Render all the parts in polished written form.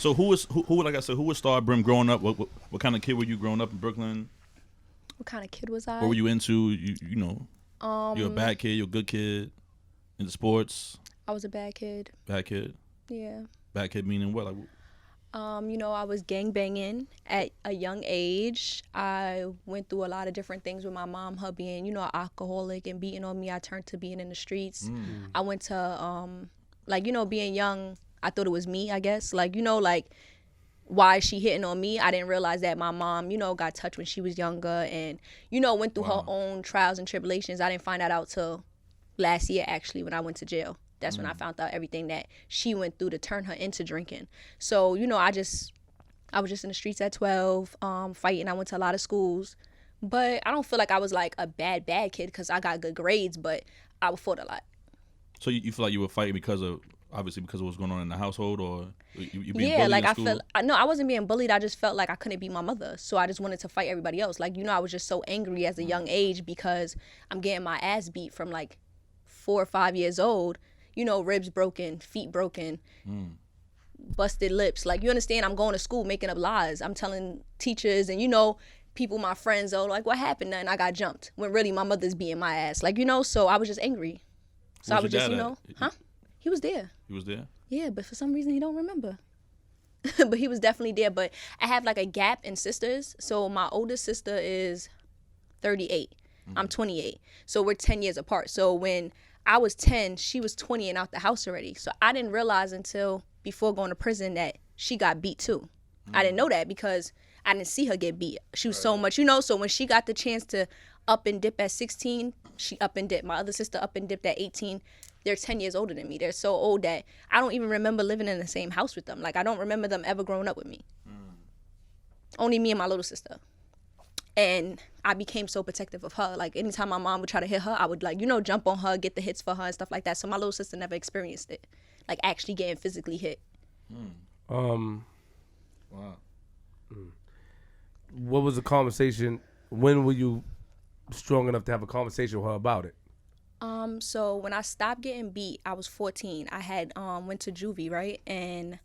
So who was like I said, who was StarBrim growing up? What kind of kid were you growing up in Brooklyn? What kind of kid was I? What were you into? You know, you're a bad kid. You're a good kid. Into sports. I was a bad kid. Bad kid. Yeah. Bad kid meaning what? Like, you know, I was gangbanging at a young age. I went through a lot of different things with my mom, her being, you know, an alcoholic and beating on me. I turned to being in the streets. I went to, like, you know, being young, I thought it was me, I guess. Like, you know, like, why is she hitting on me? I didn't realize that my mom, you know, got touched when she was younger and, you know, went through her own trials and tribulations. I didn't find that out till last year, actually, when I went to jail. That's when I found out everything that she went through to turn her into drinking. So, you know, I was just in the streets at 12, fighting. I went to a lot of schools. But I don't feel like I was like a bad kid because I got good grades, but I fought a lot. So you feel like you were fighting because of what was going on in the household, or you being yeah, bullied like in I school? felt no, I wasn't being bullied. I just felt like I couldn't be my mother, so I just wanted to fight everybody else. Like, you know, I was just so angry as a young age because I'm getting my ass beat from like 4 or 5 years old. You know, ribs broken, feet broken, busted lips. Like, you understand, I'm going to school making up lies. I'm telling teachers and, you know, people, my friends, oh, like, what happened? And I got jumped when really my mother's beating my ass. Like, you know, so I was just angry. So I was just, you know, He was there. He was there? Yeah, but for some reason he don't remember. But he was definitely there. But I have like a gap in sisters. So my oldest sister is 38. I'm 28. So we're 10 years apart. So when I was 10, she was 20 and out the house already. So I didn't realize until before going to prison that she got beat too. I didn't know that because I didn't see her get beat. She was so much, you know, so when she got the chance to up and dip at 16, she up and dipped. My other sister up and dipped at 18. They're 10 years older than me. They're so old that I don't even remember living in the same house with them. Like, I don't remember them ever growing up with me. Only me and my little sister. And I became so protective of her. Like, anytime my mom would try to hit her, I would, like, you know, jump on her, get the hits for her and stuff like that. So my little sister never experienced it. Like, actually getting physically hit. Wow. What was the conversation? When were you strong enough to have a conversation with her about it? So when I stopped getting beat, I was 14. I had went to juvie, right? And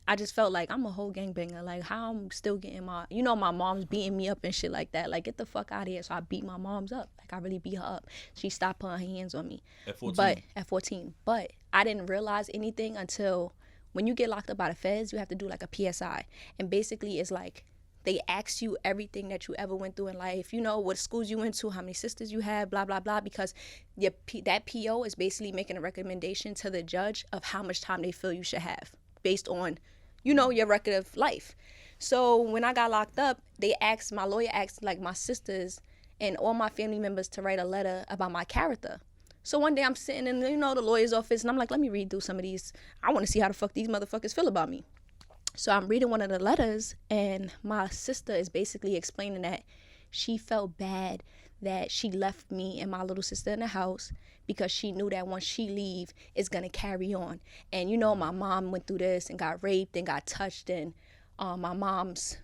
I just felt like I'm a whole gangbanger. Like, how I'm still getting my, you know, my mom's beating me up and shit like that. Like, get the fuck out of here. So I beat my mom's up. Like, I really beat her up. She stopped putting her hands on me. At 14? But at 14. But I didn't realize anything until when you get locked up by the feds, you have to do like a PSI. And basically it's like, they ask you everything that you ever went through in life, you know, what schools you went to, how many sisters you had, blah, blah, blah, because that PO is basically making a recommendation to the judge of how much time they feel you should have based on, you know, your record of life. So when I got locked up, my lawyer asked like my sisters and all my family members to write a letter about my character. So one day I'm sitting in, you know, the lawyer's office and I'm like, let me read through some of these. I want to see how the fuck these motherfuckers feel about me. So I'm reading one of the letters and my sister is basically explaining that she felt bad that she left me and my little sister in the house because she knew that once she leave, it's going to carry on. And, you know, my mom went through this and got raped and got touched. And my mom's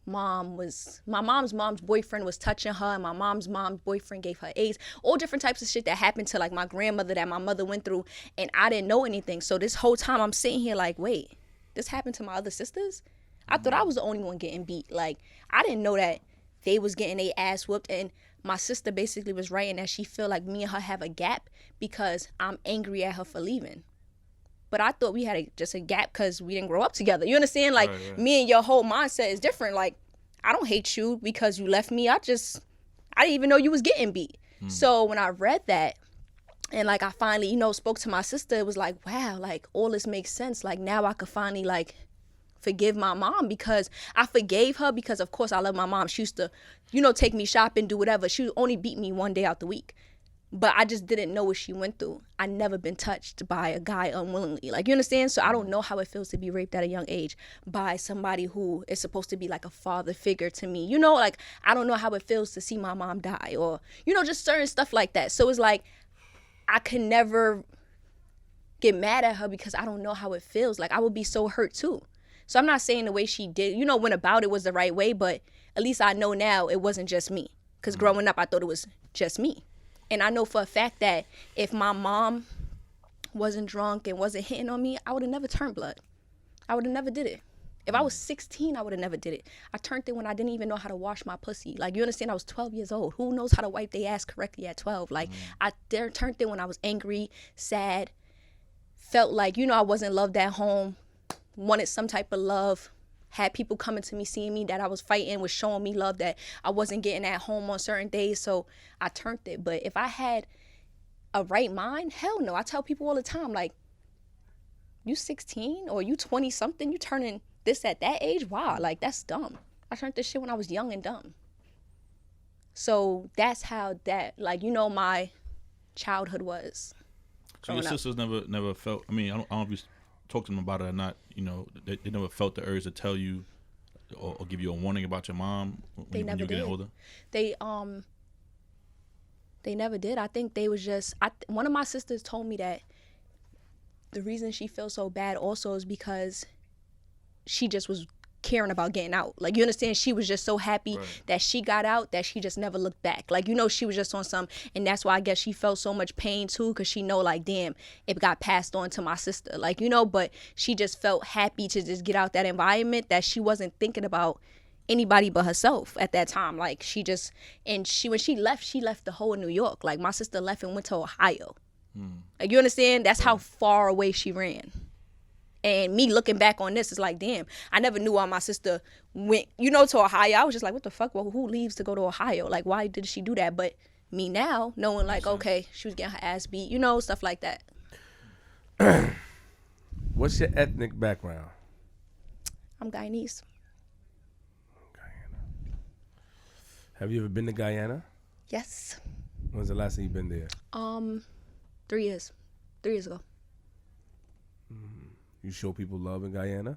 mom's boyfriend was touching her, and my mom's boyfriend gave her AIDS. All different types of shit that happened to like my grandmother that my mother went through. And I didn't know anything. So this whole time I'm sitting here like, wait, this happened to my other sisters? I thought I was the only one getting beat. Like, I didn't know that they was getting their ass whooped. And my sister basically was writing that she feel like me and her have a gap because I'm angry at her for leaving. But I thought we had just a gap because we didn't grow up together. You understand? Like, me and your whole mindset is different. Like, I don't hate you because you left me. I didn't even know you was getting beat. So when I read that, and like I finally, you know, spoke to my sister, it was like, wow, like all this makes sense. Like now I could finally like forgive my mom because I forgave her because of course I love my mom. She used to, you know, take me shopping, do whatever. She would only beat me one day out the week. But I just didn't know what she went through. I never been touched by a guy unwillingly. Like, you understand? So I don't know how it feels to be raped at a young age by somebody who is supposed to be like a father figure to me. You know, like I don't know how it feels to see my mom die or, you know, just certain stuff like that. So it's like, I can never get mad at her because I don't know how it feels. Like I would be so hurt too. So I'm not saying the way she did, you know, went about it was the right way, but at least I know now it wasn't just me. Because growing up, I thought it was just me. And I know for a fact that if my mom wasn't drunk and wasn't hitting on me, I would have never turned blood. I would have never did it. If I was 16, I would have never did it. I turned it when I didn't even know how to wash my pussy. Like, you understand? I was 12 years old. Who knows how to wipe their ass correctly at 12? Like, I turned it when I was angry, sad, felt like, I wasn't loved at home, wanted some type of love, had people coming to me, seeing me that I was fighting, was showing me love that I wasn't getting at home on certain days. So I turned it. But if I had a right mind, hell no. I tell people all the time, like, you 16 or you 20 something, you turning this at that age? Wow, like, that's dumb. I turned this shit when I was young and dumb. So that's how that, like, my childhood was. So your sisters never felt, I mean, I don't know if you talked to them about it or not, they never felt the urge to tell you or give you a warning about your mom when you were getting older? They never did. I think they was just, one of my sisters told me that the reason she feels so bad also is because she just was caring about getting out. Like, you understand? She was just so happy that she got out that she just never looked back. Like, she was just on some, and that's why I guess she felt so much pain too, because she know, like, damn, it got passed on to my sister. Like, but she just felt happy to just get out that environment that she wasn't thinking about anybody but herself at that time. Like, when she left the whole of New York. Like, my sister left and went to Ohio. Like, you understand? That's how far away she ran. And me looking back on this is like, damn, I never knew why my sister went, to Ohio. I was just like, what the fuck? Well, who leaves to go to Ohio? Like, why did she do that? But me now, knowing, like, okay, she was getting her ass beat, stuff like that. What's your ethnic background? I'm Guyanese. Guyana. Have you ever been to Guyana? Yes. When's the last time you've been there? 3 years. 3 years ago. You show people love in Guyana?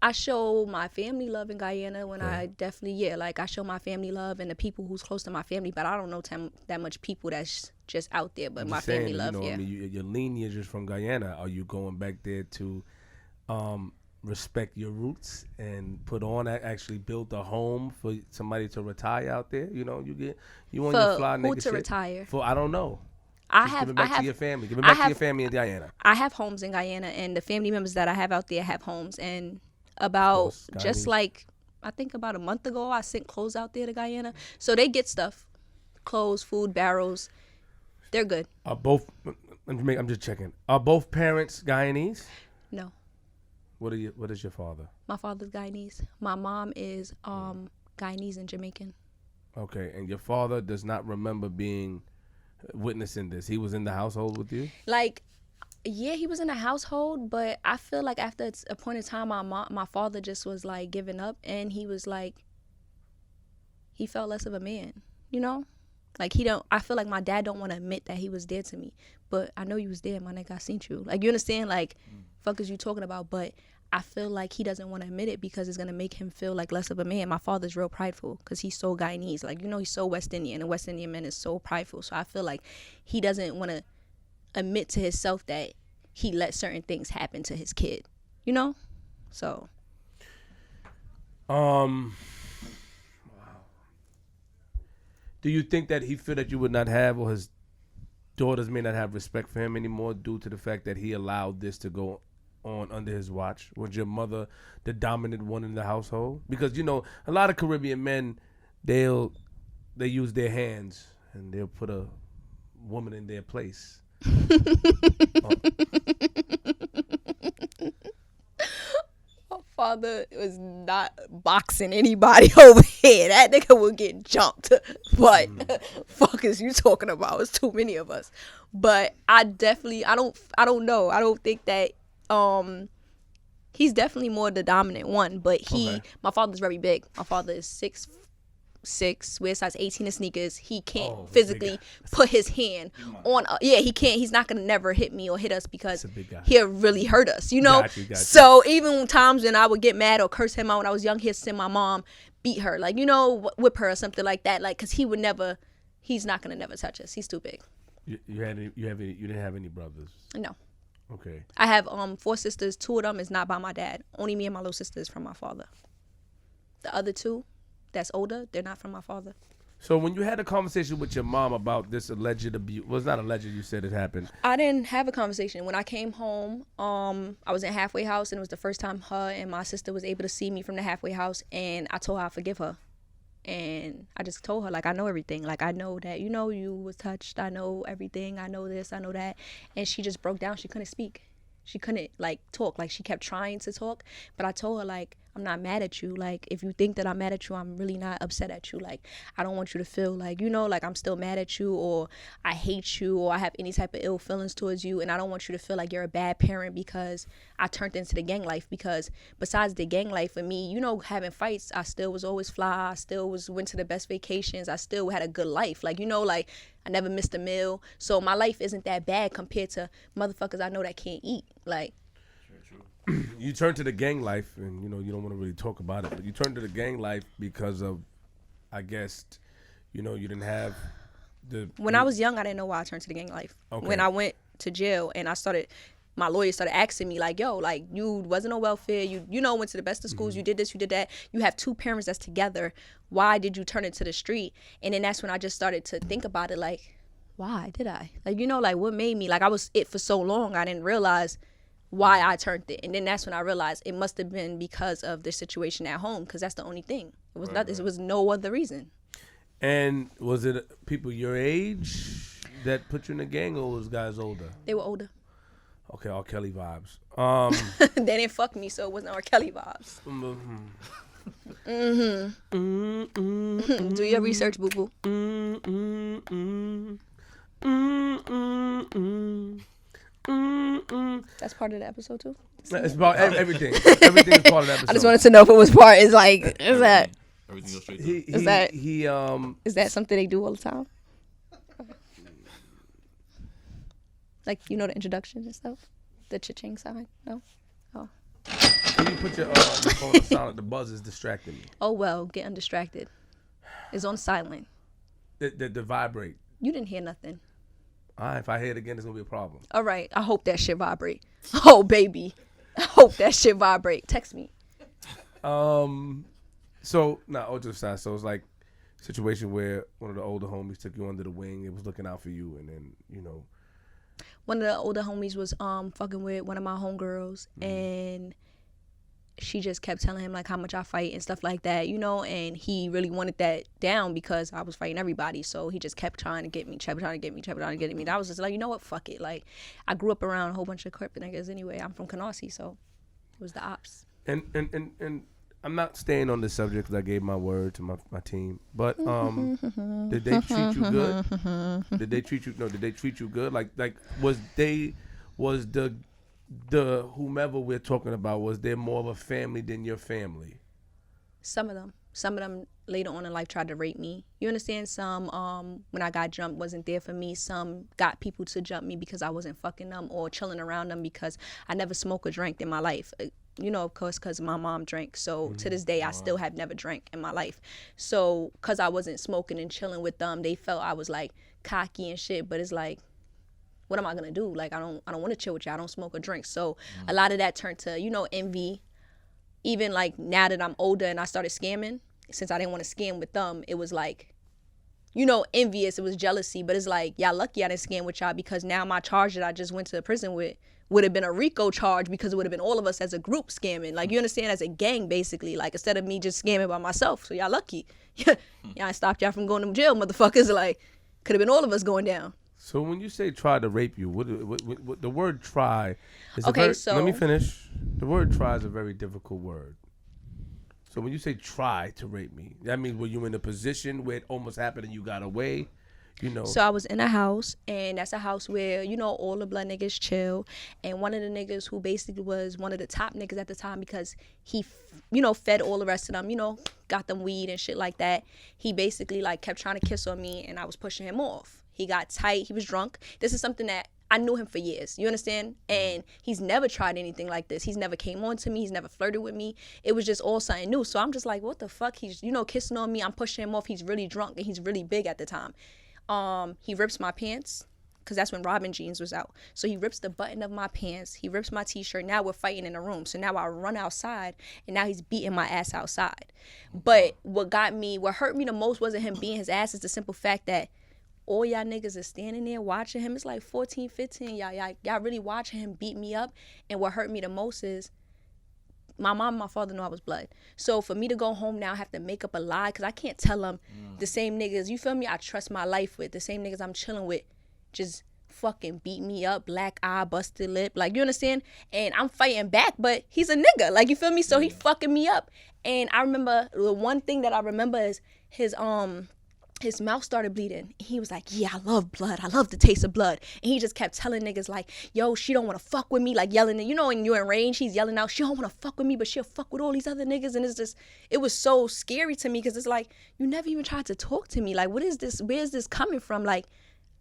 I show my family love in Guyana when I definitely, I show my family love and the people who's close to my family, but I don't know that much people that's just out there, but my family love, I mean, your lineage is from Guyana. Are you going back there to respect your roots and actually build a home for somebody to retire out there? You want your fly nigga to shit? Retire? I don't know. Give it back to your family. Give it back to your family in Guyana. I have homes in Guyana, and the family members that I have out there have homes. And about I think about a month ago, I sent clothes out there to Guyana. So they get stuff, clothes, food, barrels. They're good. Are both? I'm just checking. Are both parents Guyanese? No. What is your father? My father's Guyanese. My mom is Guyanese and Jamaican. Okay, and your father does not remember witnessing this. He was in the household with you? Like, yeah, he was in the household, but I feel like after a point in time, my father just was like giving up, and he was like, he felt less of a man, Like, I feel like my dad don't want to admit that he was there to me, but I know you was there, my nigga, I seen you. Like, you understand? Like, fuck is you talking about? But I feel like he doesn't want to admit it because it's going to make him feel like less of a man. My father's real prideful because he's so Guyanese. Like, he's so West Indian, and West Indian men is so prideful. So I feel like he doesn't want to admit to himself that he let certain things happen to his kid, So. Wow. Do you think that he feel that you would not have, or his daughters may not have respect for him anymore due to the fact that he allowed this to go on under his watch? Was your mother the dominant one in the household? Because a lot of Caribbean men, they use their hands and they'll put a woman in their place. My father was not boxing anybody over here. That nigga would get jumped. But fuck is you talking about? It's too many of us. But I don't know. I don't think that he's definitely more the dominant one, but my father's very big. My father is 6'6", wears size 18 in sneakers. He can't physically put his hand on. He can't. He's not gonna never hit me or hit us because he'll really hurt us. Got you. So even times when I would get mad or curse him out when I was young, he'd send my mom beat her, like whip her or something like that, like because he's not gonna never touch us. He's too big. You didn't have any brothers? No. Okay. I have 4 sisters. 2 of them is not by my dad. Only me and my little sister is from my father. The other 2, that's older, they're not from my father. So when you had a conversation with your mom about this alleged abuse, well, it's not alleged, you said it happened. I didn't have a conversation. When I came home, I was in halfway house, and it was the first time her and my sister was able to see me from the halfway house, and I told her I forgive her. And I just told her, like, I know everything. Like, I know that, you was touched. I know everything. I know this. I know that. And she just broke down. She couldn't speak. She couldn't, like, talk. Like, she kept trying to talk. But I told her, like, I'm not mad at you. Like, if you think that I'm mad at you, I'm really not upset at you. Like, I don't want you to feel like, like I'm still mad at you, or I hate you, or I have any type of ill feelings towards you. And I don't want you to feel like you're a bad parent because I turned into the gang life. Because besides the gang life, for me, having fights, I still was always fly. I still went to the best vacations. I still had a good life. Like, like I never missed a meal. So my life isn't that bad compared to motherfuckers I know that can't eat. Like, you turned to the gang life, and you don't want to really talk about it, but you turned to the gang life because of, I guess, you didn't have the. When I was young, I didn't know why I turned to the gang life. Okay. When I went to jail and my lawyer started asking me, like, yo, like, you wasn't on welfare, you went to the best of schools, you did this, you did that, you have two parents that's together, why did you turn into the street? And then that's when I just started to think about it, like, why did I? Like, like, what made me? Like, I was it for so long, I didn't realize why I turned it. And then that's when I realized it must have been because of the situation at home, because that's the only thing. It was nothing. It was no other reason. And was it people your age that put you in the gang, or was guys older? They were older. Okay, R. Kelly vibes. They didn't fuck me, so it wasn't R. Kelly vibes. Do your research, boo boo. That's part of the episode too. It's about everything. Everything is part of the episode. I just wanted to know if it was part. Is like, is that? Everything goes straight Is that something they do all the time? Like, the introduction and stuff, the cha-ching sign. No. Oh. Can you put your phone on silent? The buzz is distracting me. Oh well, get undistracted. It's on silent. The vibrate. You didn't hear nothing. All right, if I hear it again, it's gonna be a problem. All right, I hope that shit vibrate. Oh baby, I hope that shit vibrate. Text me. So all jokes aside, so it's like a situation where one of the older homies took you under the wing. It was looking out for you, and then one of the older homies was fucking with one of my homegirls, and she just kept telling him like how much I fight and stuff like that, and he really wanted that down because I was fighting everybody. So he just kept trying to get me, And I was just like, you know what, fuck it. Like, I grew up around a whole bunch of crip niggas anyway. I'm from Canarsie, so it was the ops. And I'm not staying on this subject because I gave my word to my team. But did they treat you good? Did they treat you good? Like was the whomever we're talking about, was there more of a family than your family? Some of them later on in life tried to rape me. You understand? Some when I got jumped wasn't there for me. Some got people to jump me because I wasn't fucking them or chilling around them because I never smoked or drank in my life. Of course, because my mom drank. So to this day, I still have never drank in my life. So because I wasn't smoking and chilling with them, they felt I was like cocky and shit. But it's like, what am I gonna do? Like, I don't want to chill with you. I don't smoke or drink. So a lot of that turned to, envy. Even like now that I'm older and I started scamming, since I didn't want to scam with them, it was like, envious. It was jealousy. But it's like, y'all lucky I didn't scam with y'all, because now my charge that I just went to prison with would have been a RICO charge, because it would have been all of us as a group scamming. Like, you understand, as a gang, basically. Like, instead of me just scamming by myself. So y'all lucky. Y'all stopped y'all from going to jail, motherfuckers. Like, could have been all of us going down. So when you say try to rape you, what the word try is so let me finish. The word try is a very difficult word. So when you say try to rape me, that means were you in a position where it almost happened and you got away? So I was in a house, and that's a house where, all the blood niggas chill. And one of the niggas who basically was one of the top niggas at the time, because he, fed all the rest of them, got them weed and shit like that. He basically like kept trying to kiss on me, and I was pushing him off. He got tight. He was drunk. This is something that I knew him for years. You understand? And he's never tried anything like this. He's never came on to me. He's never flirted with me. It was just all something new. So I'm just like, what the fuck? He's, kissing on me. I'm pushing him off. He's really drunk, and he's really big at the time. He rips my pants because that's when Robin jeans was out. So he rips the button of my pants. He rips my t-shirt. Now we're fighting in the room. So now I run outside, and now he's beating my ass outside. But what hurt me the most wasn't him beating his ass. It's the simple fact that all y'all niggas is standing there watching him. It's like 14, 15. Y'all really watching him beat me up. And what hurt me the most is my mom and my father know I was blood. So for me to go home now, I have to make up a lie because I can't tell them the same niggas, you feel me, I trust my life with, the same niggas I'm chilling with, just fucking beat me up, black eye, busted lip. Like, you understand? And I'm fighting back, but he's a nigga. Like, you feel me? So he fucking me up. And I remember, the one thing that I remember is his mouth started bleeding. He was like, yeah, I love blood. I love the taste of blood. And he just kept telling niggas like, yo, she don't want to fuck with me. Like yelling, you know, when you're in range, he's yelling out, she don't want to fuck with me, but she'll fuck with all these other niggas. And it was so scary to me because it's like, you never even tried to talk to me. Like, what is this? Where is this coming from? Like,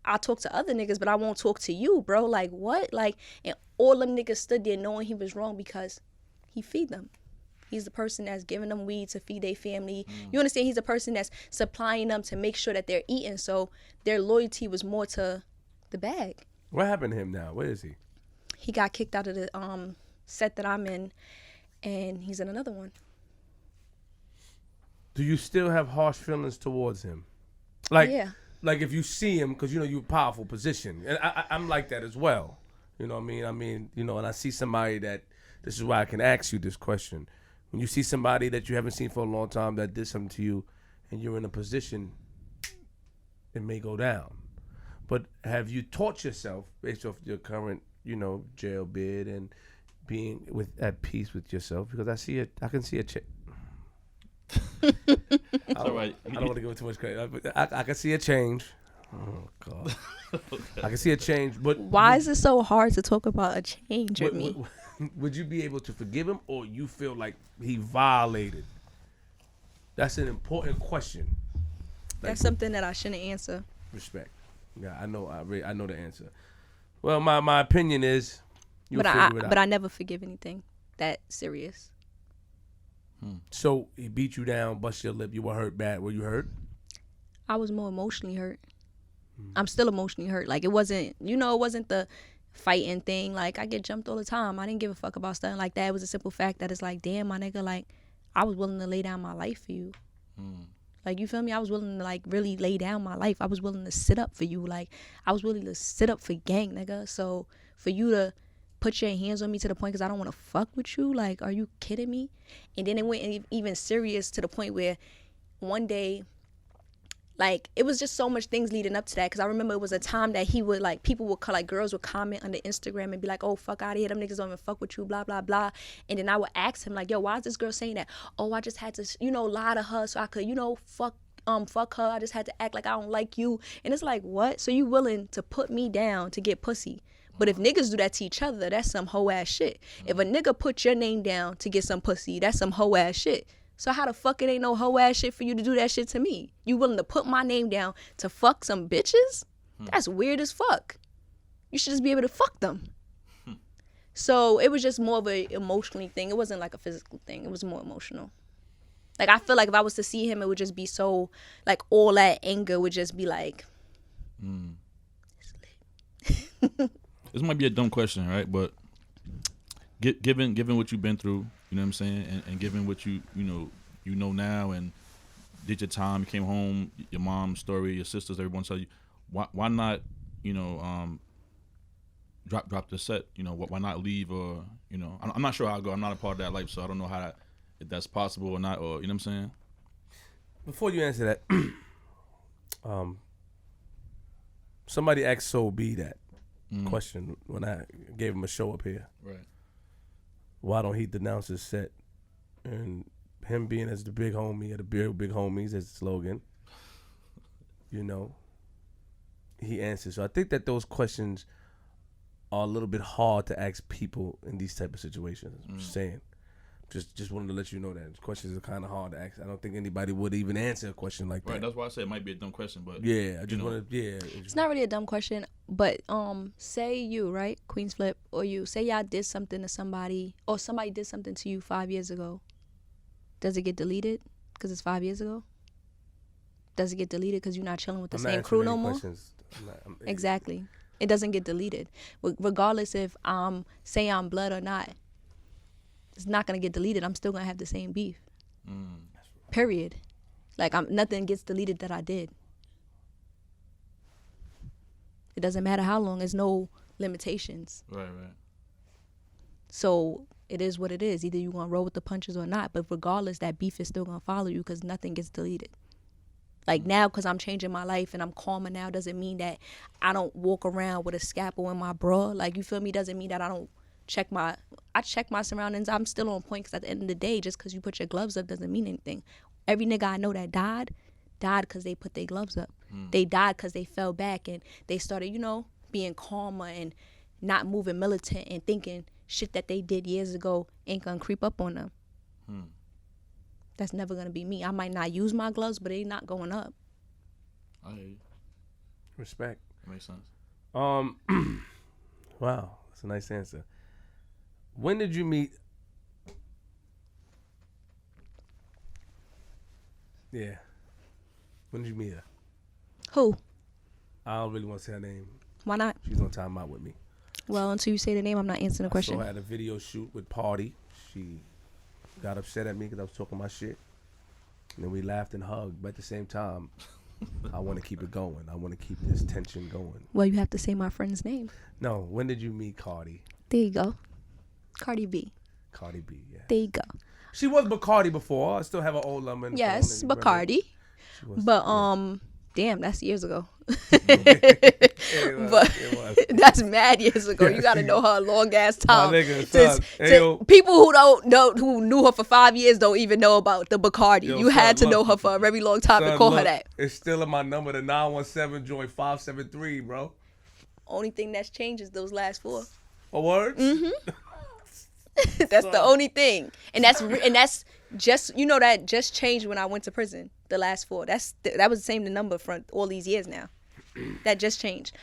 I'll talk to other niggas, but I won't talk to you, bro. Like, what? Like, and all them niggas stood there knowing he was wrong because he feed them. He's the person that's giving them weed to feed their family. You understand? He's the person that's supplying them to make sure that they're eating. So their loyalty was more to the bag. What happened to him now? Where is he? He got kicked out of the set that I'm in, and he's in another one. Do you still have harsh feelings towards him? Like, yeah. Like if you see him, because, you know, you're a powerful position. And I'm like that as well. You know what I mean? You know, and I see somebody that, this is why I can ask you this question. When you see somebody that you haven't seen for a long time that did something to you and you're in a position, it may go down. But have you taught yourself, based off your current, you know, jail bid and being at peace with yourself? Because I can see a change. All right. I don't want to give it too much credit. But I can see a change. Oh, God. I can see a change. But why is it so hard to talk about a change with me? Would you be able to forgive him, or you feel like he violated? That's an important question. Like, that's something that I shouldn't answer. Respect. Yeah, I know. I know the answer. Well, my opinion is, you'll figure it out. But I never forgive anything that serious. So he beat you down, bust your lip. You were hurt bad. Were you hurt? I was more emotionally hurt. I'm still emotionally hurt. Like, it wasn't the fighting thing. Like, I get jumped all the time. I didn't give a fuck about something like that. It was a simple fact that it's like, damn, my nigga, like, I was willing to lay down my life for you. Like, you feel me? I was willing to, like, really lay down my life. I was willing to sit up for you. Like, I was willing to sit up for gang, nigga. So for you to put your hands on me to the point because I don't want to fuck with you, like, are you kidding me? And then it went even serious to the point where one day, like, it was just so much things leading up to that. Because I remember it was a time that he would, like, people would, like, girls would comment on the Instagram and be like, oh, fuck out of here. Them niggas don't even fuck with you, blah, blah, blah. And then I would ask him, like, yo, why is this girl saying that? Oh, I just had to, you know, lie to her so I could, you know, fuck her. I just had to act like I don't like you. And it's like, what? So you willing to put me down to get pussy? But if niggas do that to each other, that's some hoe ass shit. If a nigga put your name down to get some pussy, that's some hoe ass shit. So how the fuck it ain't no hoe ass shit for you to do that shit to me? You willing to put my name down to fuck some bitches? That's weird as fuck. You should just be able to fuck them. So it was just more of an emotional thing. It wasn't like a physical thing. It was more emotional. Like, I feel like if I was to see him, it would just be so, like, all that anger would just be like, This might be a dumb question, right? But given what you've been through, you know what I'm saying, and given what you know now, and did your time, you came home, your mom's story, your sisters, everyone tell you, why not, you know, drop the set, you know, why not leave, or, you know, I'm not sure how I go. I'm not a part of that life, so I don't know if that's possible or not, or, you know what I'm saying. Before you answer that, somebody asked Soul B that question when I gave him a show up here. Right. Why don't he denounce his set? And him being as the big homie, or the big homies as the slogan, you know, he answers. So I think that those questions are a little bit hard to ask people in these type of situations. I'm just saying. Just wanted to let you know that questions are kind of hard to ask. I don't think anybody would even answer a question like that. Right, that's why I said it might be a dumb question, but yeah, I just wanted, it's not really a dumb question, but say you, right, Queen's Flip, or you, say y'all did something to somebody, or somebody did something to you 5 years ago. Does it get deleted because it's 5 years ago? Does it get deleted because you're not chilling with the same crew no more? Exactly. It doesn't get deleted. Regardless if say I'm blood or not, it's not gonna get deleted. I'm still gonna have the same beef. Period. Like nothing gets deleted that I did. It doesn't matter how long. There's no limitations. Right. So it is what it is. Either you're gonna roll with the punches or not. But regardless, that beef is still gonna follow you because nothing gets deleted. Like now, because I'm changing my life and I'm calmer now, doesn't mean that I don't walk around with a scalpel in my bra. Like, you feel me? Doesn't mean that I don't I check my surroundings. I'm still on point because at the end of the day, just because you put your gloves up doesn't mean anything. Every nigga I know that died because they put their gloves up. They died because they fell back and they started, being calmer and not moving militant and thinking shit that they did years ago ain't gonna creep up on them. That's never gonna be me. I might not use my gloves, but they not going up. I hear you. Respect. That makes sense. Wow, that's a nice answer. When did you meet? Yeah. When did you meet her? Who? I don't really want to say her name. Why not? She's on time out with me. Well, until you say the name, I'm not answering the question. So I had a video shoot with Party. She got upset at me because I was talking my shit. And then we laughed and hugged. But at the same time, I want to keep it going. I want to keep this tension going. Well, you have to say my friend's name. No, when did you meet Cardi? There you go. Cardi B. Cardi B, yeah. There you go. She was Bacardi before. I still have her old number in the Yes, phone, Bacardi. was, But yeah. Damn, that's years ago. It was, But it was. that's mad years ago. You gotta know her a long ass time. nigga, son. People who don't know, who knew her for 5 years, don't even know about the Bacardi. Yo, You son, had to look. know her for a very long time to Son, call her look, that. It's still in my number, the 917 joint 573, bro. Only thing that's changed is those last four. A word? That's the only thing, and that's just that just changed when I went to prison. The last four. That was the same number for all these years now. That just changed.